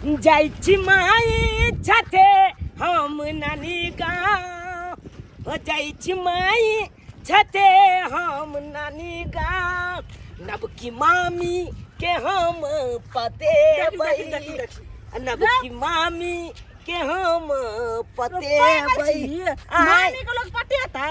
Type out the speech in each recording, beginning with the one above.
जाइ छी माई छठे हम नानी गाँव, जाइ छी माई छठे हम नानी गाँव, नबकी मामी के हम पते नबकी मामी के हम पते मामी को लोग पटेता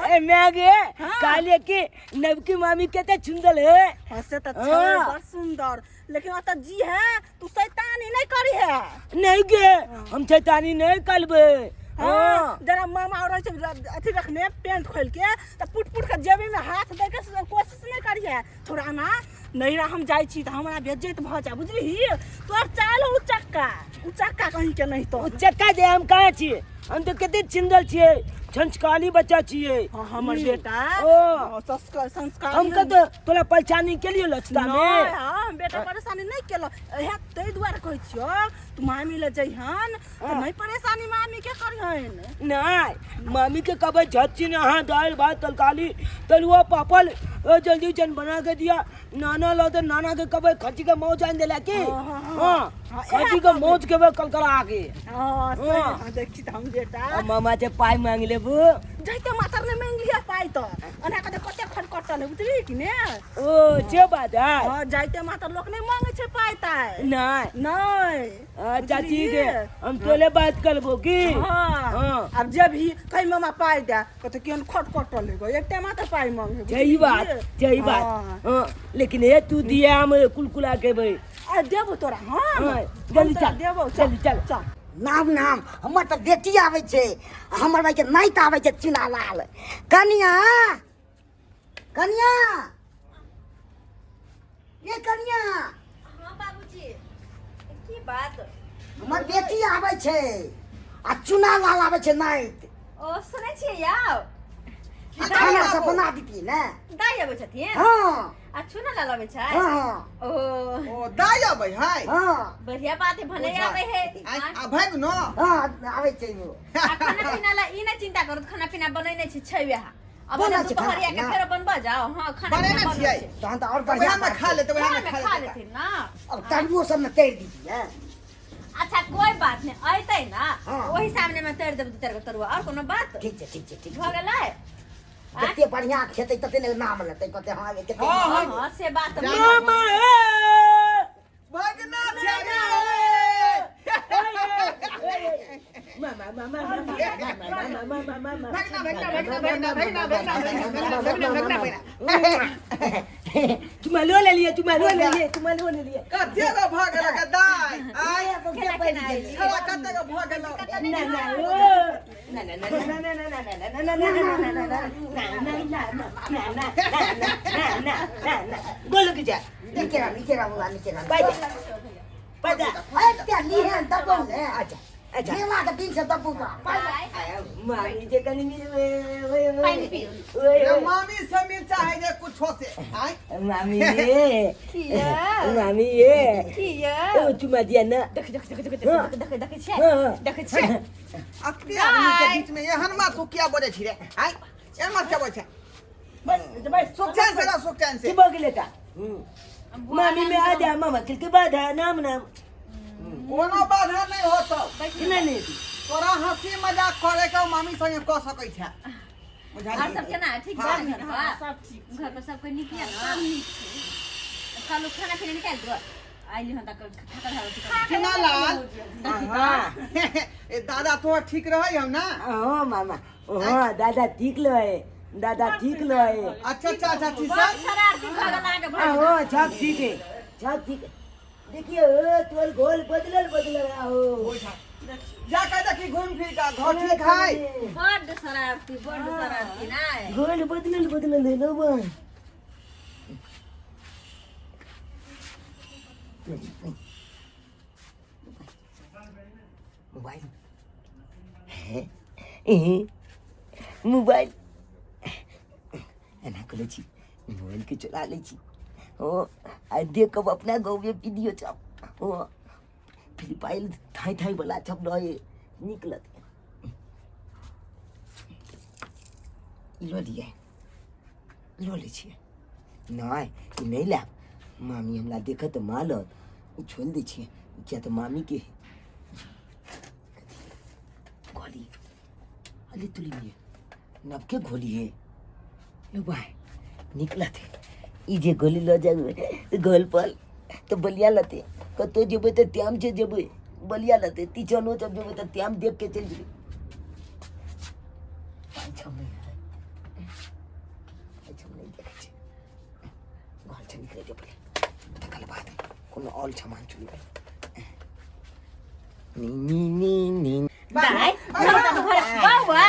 है मैं गे काले के नबकी मामी कहते सुंदर है हंसे तो बड़ सुंदर, लेकिन आता जी है तू शैतानी नहीं करी है। नहीं गे हम शैतानी नहीं करबे। हाँ जरा मामा और अथी रखने पेंट खोल के तो पुट पुट के जेबी में हाथ दे के कोशिश नहीं करी है थोड़ा ना नहीं हम जाई छी तो हमरा बेइज्जत भ जा बुझली। तोर चाल उचक्का कहीं के नहीं तो उचक्का दे हम कहाँ छिए, हम तो कते सुंदर छिए, संस्कारी बच्चा छिए। हमर बेटा ओ संस्कार हम तो तोला पहचानी के लिए लचता में हम बेटा परेशानी नहीं केलो है तै दुआरे कहै छियो तू मामी ले जइहन तो नहीं परेशानी मामी के करिहन। नहीं मामी के कबे झच्ची ना हां दाल भात तरकारी तलुआ पापड़ जल्दी जन बना के दिया, नाना लो तो नाना के कबे खची के मौज आन देला के। हां खची के मौज के कलकला आके हां देखी त हम बेटा मामा से पाई मांग लेबू जइते मातर ने मांग लिया पाई तो अना कते कते खटखटल है बुझली कि ने। ओ जे बात है हां जइते मातर लोग नहीं मांगे छे पाई ताई नहीं चाची के हम तोले बात करबो की। हां अब जब भी कहीं मामा पाई दे कते केन खटखटल है एक टाइम मातर पाई मांगे सही बात हां लेकिन ये तू दिया हम कुलकुला के भाई आ देबो तोरा। हां जल्दी चल देबो चल चल नाम हमर तो बेटी आवे छे, हमर भाई के नाइत आवे छे चुना लाल। कनिया कनिया ये कनिया। हां बाबूजी की बात। हमर बेटी आवे छे आ चुना लाल आवे छे नाइत। ओ सुनै छियै याओ खाना सब बना दीती ने दाई आबै छथिन। हां आ चुना लाल आबै छै। हां ओ दाई आबै है। हां बढ़िया बात है भले आबै है। आ भाग न हां आवे छे वो। खाना पीना ला ई नै चिंता करू, खाना पीना बनैने छै छैवे। अब बना हम छै दुपहरिया के खाना, फेर बनबा जाओ। हां खाना बनेने पीना छियै तहन तो और वहाँ बढ़िया में खा लेते वहाँ में खा खा लेते। लेथिन ना। अब तरुओ सब में तैर दीती है। अच्छा कोई बात नहीं अइतै ना हाँ। ओही सामने में तैर देब तेरे तरुआ और कोनो बात ठीक है ठीक भ गेलै। जते बढ़िया खेते तते ने नाम लेते कहते हां ये केते। हां से बात मामा भागना छै मामा मामा तुम लो ले लिए कते गो भागल के दाई आय छला कते गो भागल बोलो कि जा निकेरा बोला निकेरा पता अरे ली है दबो ले अच्छा अच्छा केला के दिन से दबो का मामी जे कनी पानी पी मामी समीर चाहे जे कुछ हो से आय मामी ये किया मामी ये किया ओ चुमा दिया ना देख छै देख छै अखनी आदमी के बीच में एहन मा तू किया बोले छी रे आय ए मत क्या बोल छै बस सुखचैन से की बगले का मामी में आ जा मामा के बाद है नाम कोनो बाधा नहीं होतो नहीं तोरा हंसी मजाक करे के मामी संगे क सकै छै और सब केना ठीक बा घर पर सब ठीक घर पर सब कोई नीक है ना चलो खाना पीना निकाल दो आइली हन तक खाकर हाल चुना लाल हां ए दादा तो ठीक रहै हम ना। हां मामा हां दादा ठीक लो है दादा ठीक लो है। अच्छा ठीक बहुत शरारती भगला के हां सब ठीक है देखिए तोर गोल बदलल आओ जा के देखी घूम फिर का घर ठीक है। बड़ शरारती ना गोल बदलल है लो बा मोबाइल एना करे छी मोबाइल के चला ले छी ओ आ देख अब अपना गाँव में वीडियो छप ओ फ्री फायर थाई वाला छप रहे निकलत लो ले छिए नहीं ला मामी हमरा देखत मालत छोड़ दे छिए क्या तो मामी के गोली अली तुली में नब के गोली है लो भाई निकला थे इजे गोली लो जाए गोल पल तो बलिया लते कतो जेबे तो त्याम से जेबे बलिया लते ती चलो तब जेबे तो त्याम देख के चल जेबे अच्छा नहीं देखे छे घर से निकले जो पहले तकल बात कोनो ऑल सामान चुली नी दाई हम त घर बाउआ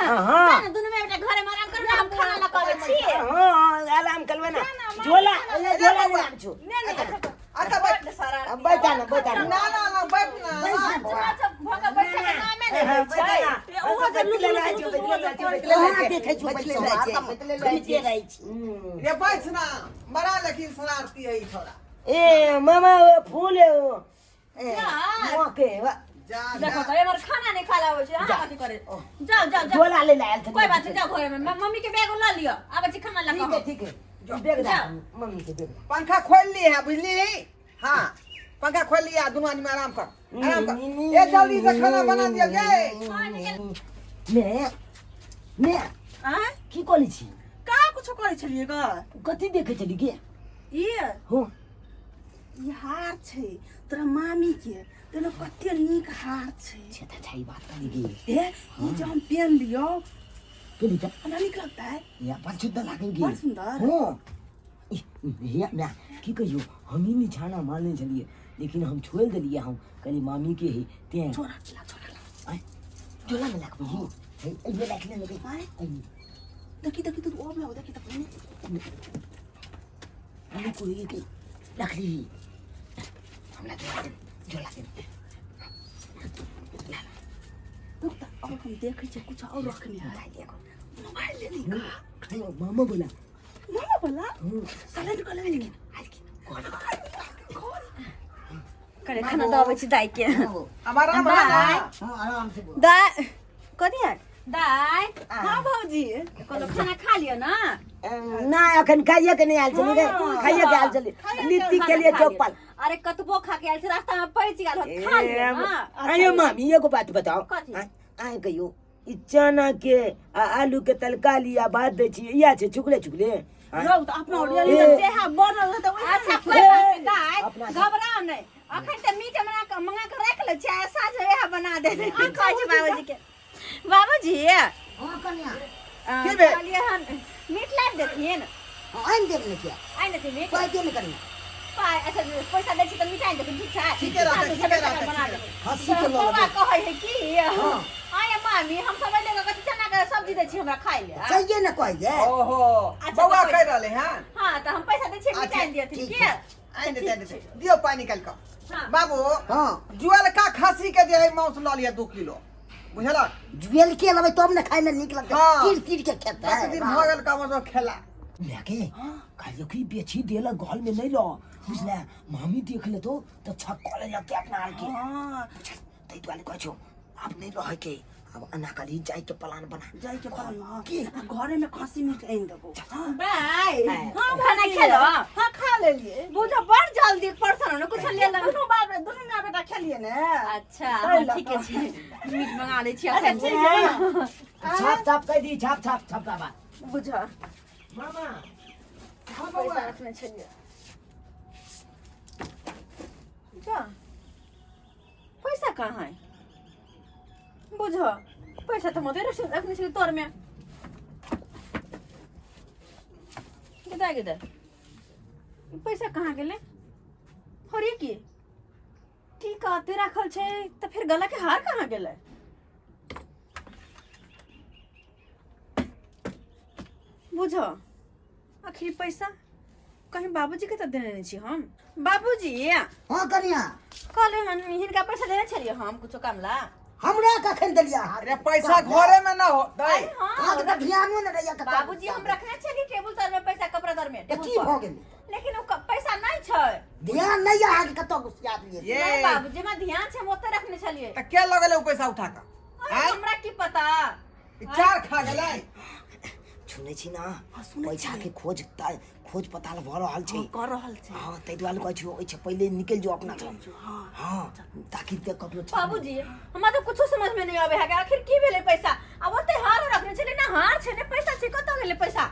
हां ना दुनु में बेटा घरे में आराम करना हम खाना ला करे छी हां आराम करवे ना झोला नाम छु अच्छा बैठ सारा अब बैठा ना ना बैठ ना भगा बैठे के नामे नहीं छै ओहो के ले ले हां देखे छु बैठ ले रही ये बैठ ना बड़ा लेकिन शरारती है ई थोड़ा ए मामा फूल है वो मोके जा देखो तो हमर खाना नहीं खाला हो छै हां कथि करे जाओ जाओ जाओ झोला ले लायल कोई बात नहीं जाओ घरे में मम्मी के बैग ला लियो आबे छी खाना ला के ठीक है जो बैग दा मम्मी के बैग पंखा खोल ली है बुझली हाँ पंखा खोल लिया दोनों आदमी आराम कर ये जल्दी से खाना बना दिया मैं आय की कोली छी का कुछ करे छलिए ग कथि देखे चली के ये हो ये हार छै तोरा मामी के तेनो कते नीक हार छै छता छाई बात करी गे ए ये जो हम पहन लियो के लीटा हमरा नीक लगता है या पर शुद्ध लागेगी बड़ सुंदर हो या मैं की कहियो हम ही नहीं छाना मारने चलिए लेकिन हम छोड़ दिलिए हम कली मामी के ही ते छोरा ला आय झोला में लाग बही ये लाग ले लगे आय देखी तो ओ बला देखी तो पहले हम को ये के लकड़ी हमला झोला के रुक और हम देखे छै कुछ और रखने है देखो मोबाइल ले ली हेलो मामा बोला मामा बोला साइलेंट कर ले करे खाना दबे छी दाई के हमारा आराम से बोल दाई कथि है दाई हां भौजी कोनो खाना खा लियो ना ना अखन खाइए के नहीं आल चली खाइए के आल चली नीति के लिए चौपाल अरे कतबो खा के आयल छी रास्ता में पड़ गेल खा लियो ना अरे मामी ये को बात बताओ कथी? आए कहियो ई चना के आलू के तलका लिया बात दे छी या छे चुकले रौ त अपना ओडिया जे हा बनल त अच्छा कोई बात नहीं दाई घबराओ नहीं अखन त मीट मंगा के रख ले छी साझ यह बना दे खाइ छी बाबूजी के बाबूजी हां कन्या की बे? चलिए हम मीट ला देथिन आइन देब ने क्या आइ न मीट कोई के नहीं करना पाइ अच्छा पैसा दै छी त मिठाई देथिन ठीक छै ठीके रहतै, ठीके रहतै, बना दे हंसी के लो बाबा कहै है की आय मामी हम सब ले कथि चना के सब्जी दै छी हमरा खाइ ले चाहिए ना कोई है ओहो अच्छा, बउआ तो कह रहले हैं हां त हम पैसा दै छी मिठाई देथिन ठीक की है। आइन दे दियो पानी निकाल कर हाँ। बाबू हां जुएल का खासी के जे है मांस ला लिया 2 किलो बुझला जुएल के लबे तब ना खाए में निक लगता हाँ। कीर के खाता एक दिन है भगल का मतलब खेला लेके कालियो की बेची देला गल में नहीं लो बुझले मामी देख ले तो छक्का ले जाके अपना हाल के हां तई तो कह छो अब नहीं रह के अब अना कली जाई के प्लान बना जाई के पाल की घरे में खसी मीट आइन देबो बाय हां खाना खेलो हां खा लेलिए बुझो बड़ जल्दी परसन न कुछ ले ल दोनों माँ बेटा खेलिए ने अच्छा हाँ, ठीक है छी मीट मंगा ले छी अच्छा अपन ठीक है छाप कह दी छाप का बात बुझा मामा पैसा रखने छलिए जा पैसा कहाँ है बुझा पैसा तो मते रखने छलिए तोर में किधर पैसा कहाँ गेले हरे की टीका ते राखल छै त फिर गला के हार कहाँ गेले बुझो आखिर पैसा कहीं बाबूजी के त देने नहीं छी हम बाबूजी हां कन्या कहले हम हिनका पैसा देने छलिए हम कुछो काम ला हमरा कखन देलिया अरे पैसा घरे में ना हो दई हां तो ध्यानो न रहिया कत बाबूजी हम रखने छलिए टेबुल तर में पैसा कपड़ा तर में टेबुल की भ पर गेल लेकिन वो पैसा नहीं छै ध्यान नहीं आ के कत घुसिया लिए ये नहीं बाबूजी में ध्यान से हम ओते रखने छलिए त के लगले उ पैसा उठा के अरे हमरा की पता चार खा गेलै सुनै छी ना सुनै पैसा छी। के खोज पताल भ रहल छै कर रहल छै हाँ तै दुआरे कहै छी ओइ छै पहिले निकल जो अपना घर हाँ ताकि ते ककरो बाबूजी हमरा तो कुछो समझ में नहीं आवे है कि आखिर की भेले पैसा अब ओते हार रखने छले ना हार छे ने पैसा छै कत गेले पैसा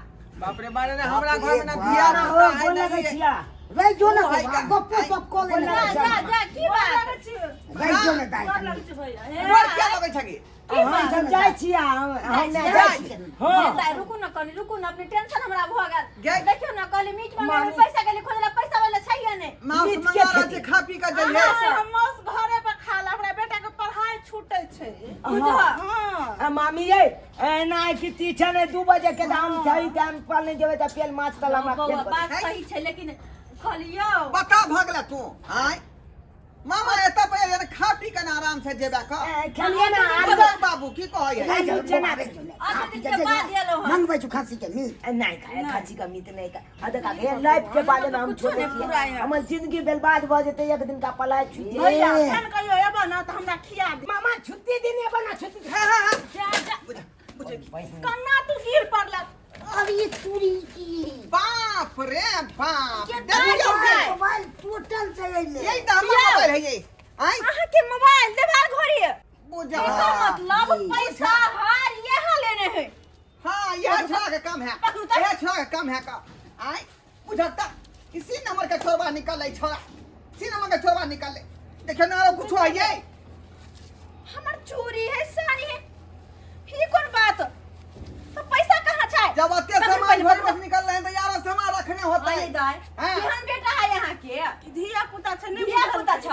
बाप रे बारे रे हमरा घर में ना धिया ना हो बोल लगै छिया रै जो ना भाई का- गप्पो गप को ले जा जा जा की बात रै जो ना दाई रोड क्या लगे छगी हम सब जाय छिया हम ना जाय जाय छियै। छी हाँ ताई रुकू ना कनी रुकू ना अपने टेंशन हमरा भ गे- गेल देखियो ना कहली मीट मंगावे मामी- पैसा गेले खोजला पैसा वाला छैया ने मांस मीट मंगा के रहा छे खा पी के जइए मौस घरे पर खा ला हमरा बेटा के पढ़ाई छूटे छै बुझा हां मामी ये ना कि तीछा ने 2 बजे के दाम सही टाइम पर नहीं जेबे त पेल माछ तला हमरा बउआ खेल बात सही छै लेकिन कहलियो बता भगला तू आय मामा एता पे यार खा पी के ना आराम से जेबा का खेलिए ना बता बाबू की कहै है रै जो चना रै जो अच्छा दिन के बाद दिलो हम मंगबै छु खासी के मीट नहीं खाए खाची का मीट नहीं का अद का के लाइफ के बाद में हम छोड़े छिए हमर जिंदगी बर्बाद भ जेते एक दिन का पलाय छुटी भैया खान कहियो एबा ना त हमरा खिया दे मामा छुट्टी दिन बना छुट्टी हां हां हां जा जा कन्ना तू गिर पड़ला अरे तुरी की बाप रे बाप के देखियो के मोबाइल टोटल चले यही तो हम मोबाइल है ये आय अहाँ के मोबाइल देवाल घोरी बुझा इसका मतलब पैसा हार यहाँ लेने हैं हां यह छोड़ा के काम है पकड़ू तो। यह छोड़ा के काम है का आय बुझता इसी नंबर का छोरा निकल छोड़ा इसी नंबर का छोरा निकल देखियो ना और कुछ है ये हमर चोरी है सारी है ये कौन बात तो पैसा कहाँ छै जब अत्य समाज भर में निकल रहे हैं तो यार सामान रखने होता अरे है दाई हाँ। केहन बेटा है यहाँ के धिया पुता छै नहीं बिया होता छै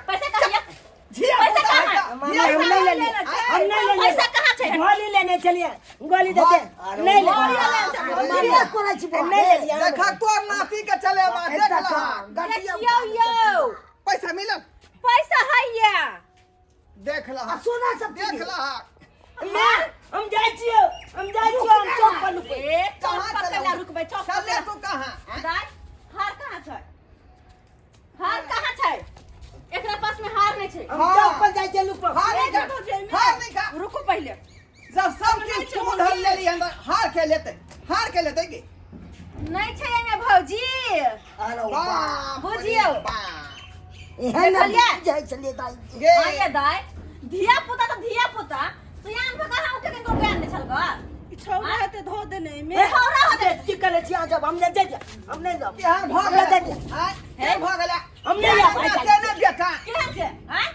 पैसा कहाँ है झिया पैसा पुता कहाँ है है? का? मामा हम नहीं लेने हम नहीं लेने पैसा कहाँ छै गोली लेने चलिए गोली देते नहीं ले ये कोना छी नहीं ले लिया देखा तोर नाती के चले बा देख ला देखियो यो पैसा मिलल पैसा है ये देख ला सोना सब देख ला मैं हम जाय छियो हम चौक पर लुके ए चौक कहाँ पर चले कला रुकबै चौक पर चले तू कहां दाई हार कहाँ छै हार कहाँ छै एकरा पास में हार नहीं छै हम चौक पर जाय छियो लुक हार नहीं खा हार नहीं खा रुको पहले जब सब चीज तू धर ले ली अंदर हार के लेते की नहीं छै एमे भौजी अरे बाप बुझियो। एहन देखलियै? जाय चले दाई गे आये दाई धिया पुता तो धिया पुता सियान पे कहाँ उठे के तो ज्ञान नहीं चल गा छौरा हेते धो देने ए में हमरा होते की करे छी जब हम नहीं जाय हम नहीं जाब यहाँ भाग ले हां हे भाग ले हम नहीं जाब तेने बेटा केहन छै हैं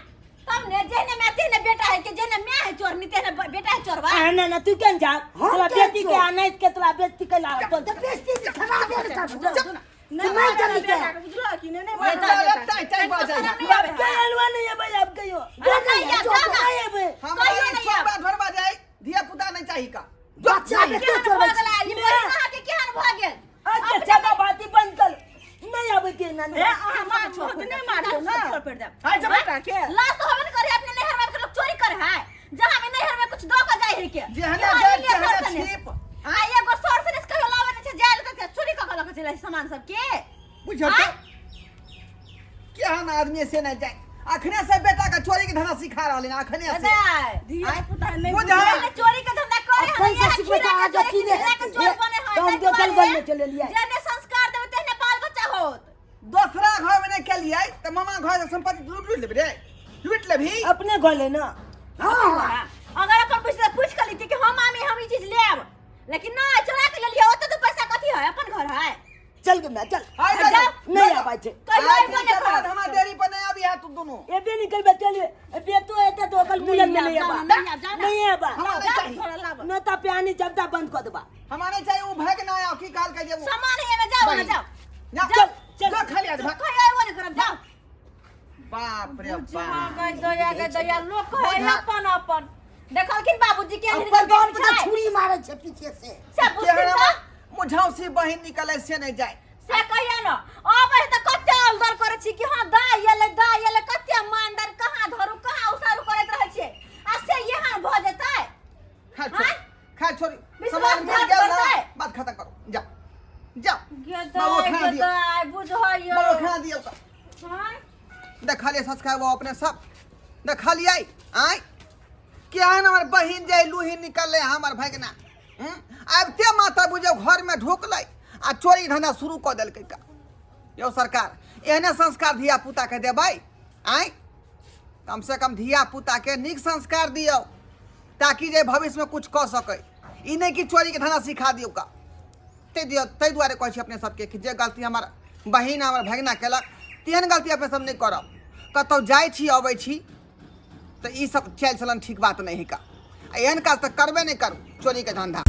तब ने जेने में तेने बेटा है के जेने मैं है चोर नी तेने बेटा है चोरवा ना ना तू केन जा हाँ, तोला क्या बेटी चोर? के अनैत के तोला बेटी के ला तो बेस्ती खराब दे का नहीं नहीं चली बेटा क्या के बुझलो कि नहीं ये नहीं दाई टाई टाई बाजा अब के अलवा नहीं है भाई अब कहियो नहीं या जाना नहीं है भाई हमारा कहियो ये नहीं छोटा भरवा जाए धिया पुता नहीं चाहिए का बच्चा के तो केहन चोर भाग गेला ई कहाँ के केहन भाग गेल अच्छा चलो बाती बंद कर नहीं आवे के ना ए अहाँ मार छोड़ नहीं मारो ना छोड़ पेड़ दे हां जब बेटा के लाश तो होबे न करे अपने नहर में के लोग चोरी करे है जहां में नहर में कुछ दो का जाय है के जेहने देख जेहने छिप आ एगो सोर से कहियो लावे न छै जाय के चोरी क के चले सामान सब के बुझो तो क्या हम आदमी से नहीं जाए अखने से बेटा का चोरी के धंधा सिखा रहले ना अखने से दाई धिया पुता नहीं बुझा। बुझलो। चोरी के धंधा करे अब कैसे सिखबे तो आज अकेले चोर बने है तो हम तो चल गल में चले लिया जेने संस्कार देबे तेने बाल बच्चा होत दूसरा घर में नहीं के लिए तो मामा घर से संपत्ति लूट लेबे रे लूट लेबी अपने गोले ना हां अगर अपन पूछ कर लेती कि हम मामी हम ई चीज लेब लेकिन ना चोरा के ले लिया ओते तो पैसा कथी है अपन घर है चल गंदा चल हाय जा। नहीं आवे छे कहियो आज बने के बाद कर हमार देरी पर नहीं अभी है तू दोनों ए भी निकल बे चल बे तो एता तो कल मुलन में नहीं आबा नहीं आबा हमारे चाहिए छोड़ा लावा न ता पानी चलता बंद कर देबा हमारे चाहिए वो भाग ना आया की काल के जे वो सामान है में जाओ ना जाओ जा चल, चल। जा खाली आज भाग कहियो वो नहीं करब जाओ बाप रे जहाँ बाप गई दया के दया लोग है बुझा। अपन अपन देखलखिन बाबूजी के ऊपर गांव पे छुरी मारे छे पीछे से सब बुझते केहरा सब मुझौसी बहन निकले से नहीं जाए से कहिया न अब है त कते अलदर करे छी कि हां दाई एले कते मांडर कहां धरू कहां उसारू करत रहे छी आ से यहां भ जेतै खा छोरी खा छोरी विश्वास सामान मिल घात गया ना करतै। बात खत्म करो जाओ जाओ बाबू गेदाई खाना दियो गेदाई बुझाइयो बाबू खाना दियो तो हां देखा लिए सब्सक्राइब अपने सब देखा लिए आई क्या है ना हमारे बहन जाए लूही निकल ले हमार भागना आबते माता बुझे घर में ढुकलै आ चोरी धंधा शुरू कऽ देलकै का। यौ सरकार एहने संस्कार धिया पुता के देबै आइ कम से कम धिया पुता के नीक संस्कार दियौ ताकि जे भविष्य में कुछ कऽ सकै। ई नहीं कि चोरी के धंधा सिखा दियौ का। ताहि दुआरे कहै छी अपने सबके कि जे गलती हमर बहिन हमर भगिना केलक तेहन गलती अपने सब नहीं करब। कतौ जाइ छी अबै छी तो ई सब चल चलन ठीक बात नहीं है का। एहन काज तो करबे नहीं करू चोरी के धंधा।